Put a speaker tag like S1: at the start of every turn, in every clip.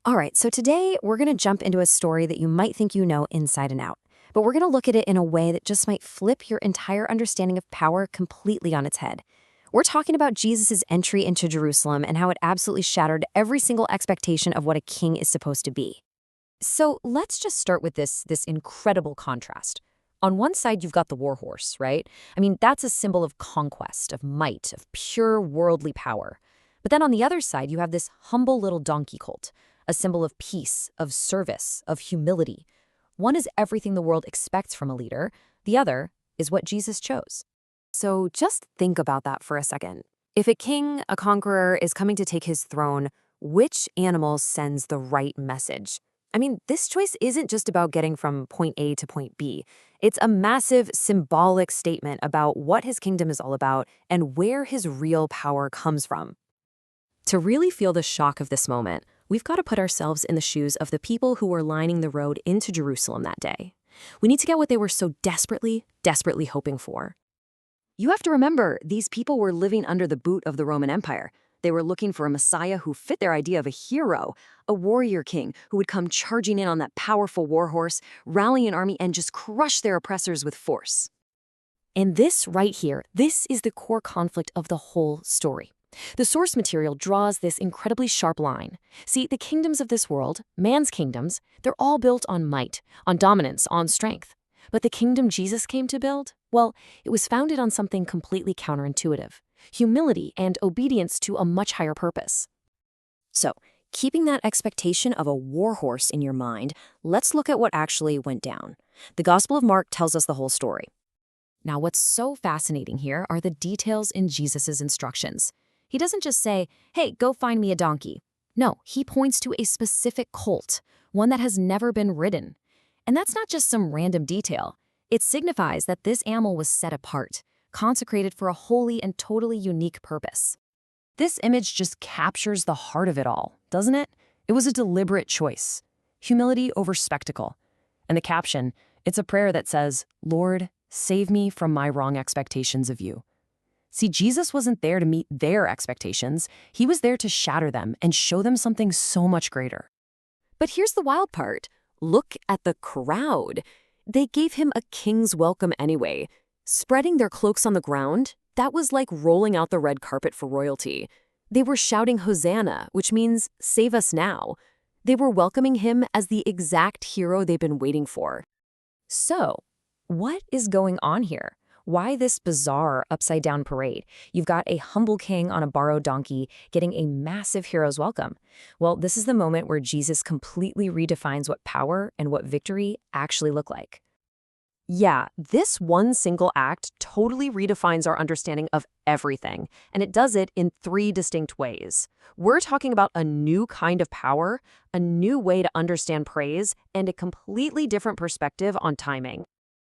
S1: All right, so today we're going to jump into a story that you might think you know inside and out, but we're going to look at it in a way that just might flip your entire understanding of power completely on its head. We're talking about Jesus' entry into Jerusalem and how it absolutely shattered every single expectation of what a king is supposed to be. So let's just start with this incredible contrast. On one side, you've got the war horse, right? I mean, that's a symbol of conquest, of might, of pure worldly power. But then on the other side, you have this humble little donkey colt, a symbol of peace, of service, of humility. One is everything the world expects from a leader. The other is what Jesus chose. So just think about that for a second. If a king, a conqueror, is coming to take his throne, which animal sends the right message? I mean, this choice isn't just about getting from point A to point B. It's a massive symbolic statement about what his kingdom is all about and where his real power comes from. To really feel the shock of this moment, we've got to put ourselves in the shoes of the people who were lining the road into Jerusalem that day. We need to get what they were so desperately hoping for. You have to remember, these people were living under the boot of the Roman Empire. They were looking for a Messiah who fit their idea of a hero, a warrior king who would come charging in on that powerful war horse, rally an army, and just crush their oppressors with force. And this right here, this is the core conflict of the whole story. The source material draws this incredibly sharp line. See, the kingdoms of this world, man's kingdoms, they're all built on might, on dominance, on strength. But the kingdom Jesus came to build, well, it was founded on something completely counterintuitive: humility and obedience to a much higher purpose. So, keeping that expectation of a war horse in your mind, let's look at what actually went down. The Gospel of Mark tells us the whole story. Now, what's so fascinating here are the details in Jesus' instructions. He doesn't just say, hey, go find me a donkey. No, he points to a specific colt, one that has never been ridden. And that's not just some random detail. It signifies that this animal was set apart, consecrated for a holy and totally unique purpose. This image just captures the heart of it all, doesn't it? It was a deliberate choice. Humility over spectacle. And the caption, it's a prayer that says, Lord, save me from my wrong expectations of you. See, Jesus wasn't there to meet their expectations. He was there to shatter them and show them something so much greater. But here's the wild part. Look at the crowd. They gave him a king's welcome anyway. Spreading their cloaks on the ground, that was like rolling out the red carpet for royalty. They were shouting Hosanna, which means save us now. They were welcoming him as the exact hero they've been waiting for. So, what is going on here? Why this bizarre upside-down parade? You've got a humble king on a borrowed donkey getting a massive hero's welcome. Well, this is the moment where Jesus completely redefines what power and what victory actually look like. Yeah, this one single act totally redefines our understanding of everything, and it does it in 3 distinct ways. We're talking about a new kind of power, a new way to understand praise, and a completely different perspective on timing.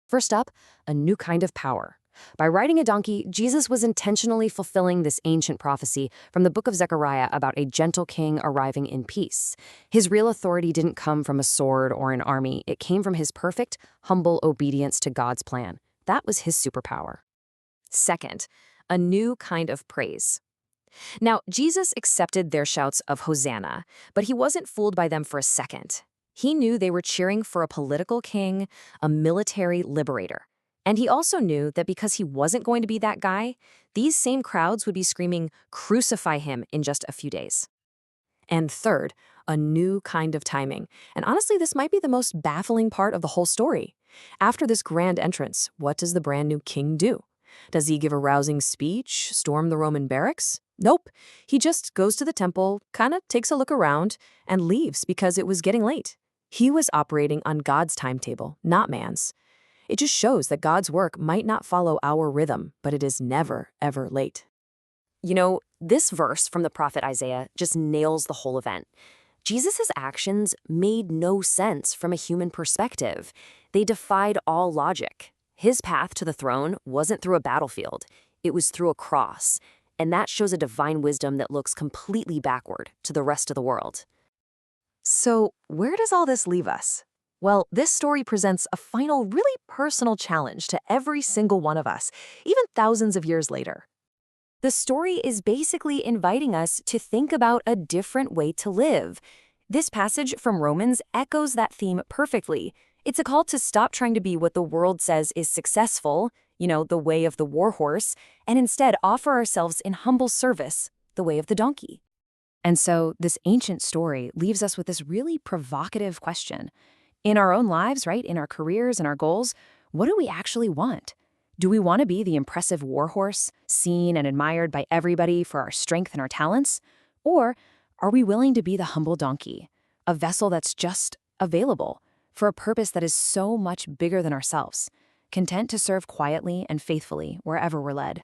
S1: First up, a new kind of power. By riding a donkey, Jesus was intentionally fulfilling this ancient prophecy from the book of Zechariah about a gentle king arriving in peace. His real authority didn't come from a sword or an army. It came from his perfect, humble obedience to God's plan. That was his superpower. Second, a new kind of praise. Now, Jesus accepted their shouts of Hosanna, but he wasn't fooled by them for a second. He knew they were cheering for a political king, a military liberator. And he also knew that because he wasn't going to be that guy, these same crowds would be screaming, "Crucify him," in just a few days. And third, a new kind of timing. And honestly, this might be the most baffling part of the whole story. After this grand entrance, what does the brand new king do? Does he give a rousing speech, storm the Roman barracks? Nope. He just goes to the temple, kind of takes a look around, and leaves because it was getting late. He was operating on God's timetable, not man's. It just shows that God's work might not follow our rhythm, but it is never, ever late. You know, this verse from the prophet Isaiah just nails the whole event. Jesus' actions made no sense from a human perspective. They defied all logic. His path to the throne wasn't through a battlefield. It was through a cross. And that shows a divine wisdom that looks completely backward to the rest of the world. So, where does all this leave us? Well, this story presents a final, really personal challenge to every single one of us, even thousands of years later. The story is basically inviting us to think about a different way to live. This passage from Romans echoes that theme perfectly. It's a call to stop trying to be what the world says is successful, the way of the warhorse, and instead offer ourselves in humble service, the way of the donkey. And so this ancient story leaves us with this really provocative question. In our own lives, right, in our careers and our goals, what do we actually want? Do we want to be the impressive warhorse, seen and admired by everybody for our strength and our talents? Or are we willing to be the humble donkey, a vessel that's just available for a purpose that is so much bigger than ourselves, content to serve quietly and faithfully wherever we're led?